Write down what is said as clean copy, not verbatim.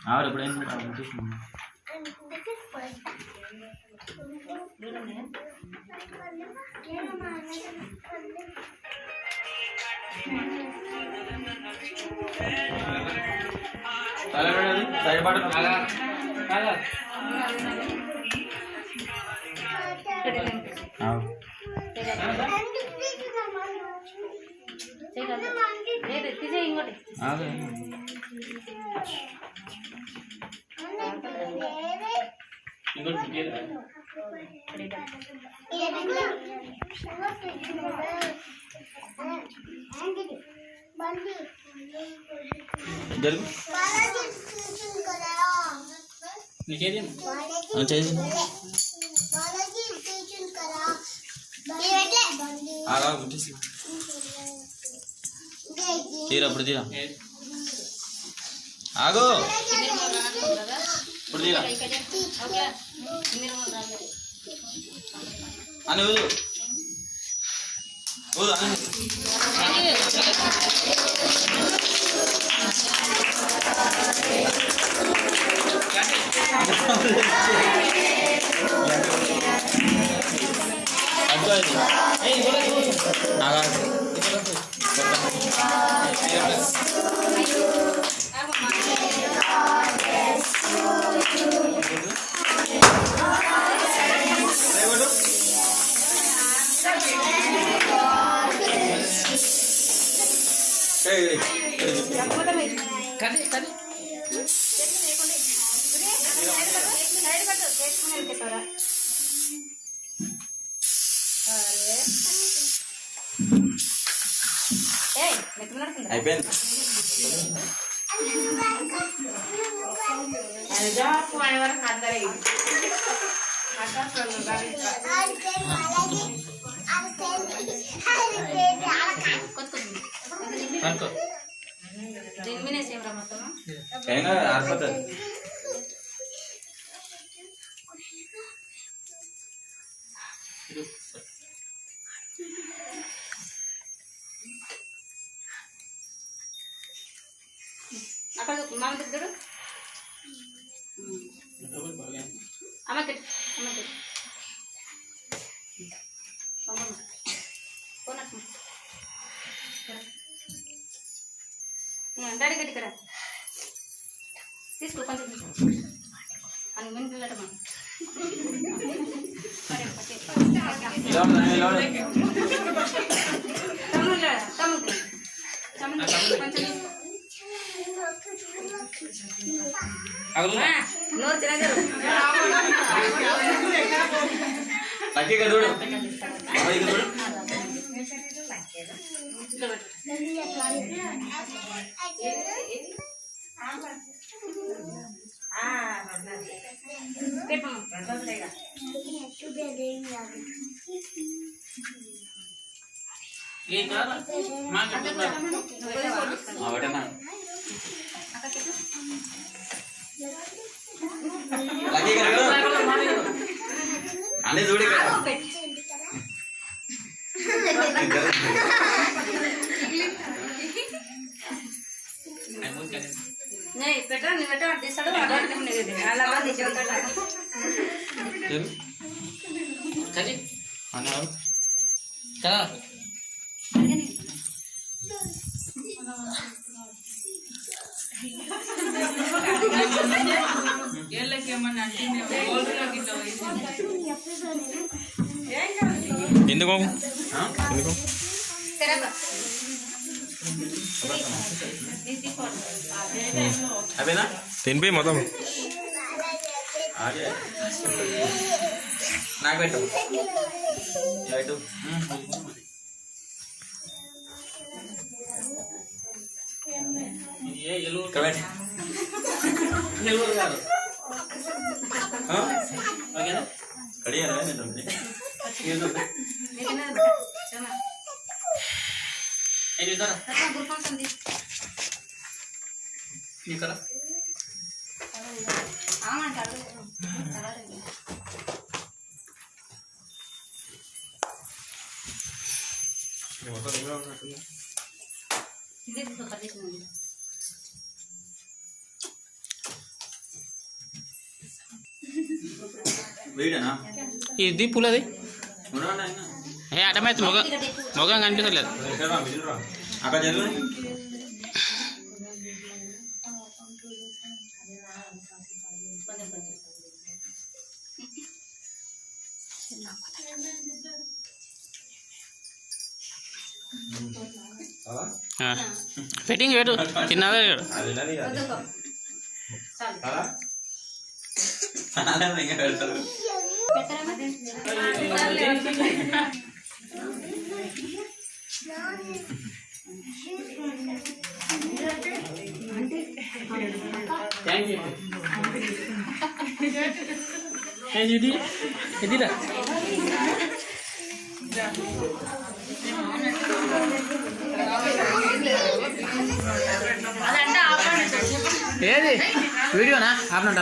ఆవిడ ఎప్పుడైనా సైడ్ పాట ఇంకోటి జరుగు నీకేది చేసి తీరా ఇప్పుడు తీరా ఆగో ఇప్పుడు తీరా అని ఊదు ఊదు అని అయిపోయింది ఆరిపోతుంది అక్కడ మామ దగ్గర అమ్మకి అమ్మకి డాడీ గట్టి కదా తీసుకో కొంచెం అని మెయిన్ పిల్లటమ్మా తమ్ముడు కొంచెం నోరు తినగలరు అన్నీ చూడు పెట్టా నీ పెట్టా తీస్తాడు అలా కదా ఎందుకు ఎందుకు అవేనా తినిపోయి మొత్తం నాకు పెట్టు పెట్టు కడియారా వీడనా ఇది పుల్లది ఉండవన్నా ఇంకా ఏ అటమైతే మొగం కనిపించలేదు అక్కడ జరుగు ఫిట్టింగ్ పెట్టు తిన్నావే అది వద్దుకో. చాలు. ఇంకా పెడతారు థ్యాంక్ యూ ఇది ఇదిరా అదంటే ఆపండి. ఏది వీడియోనా ఆపనంటే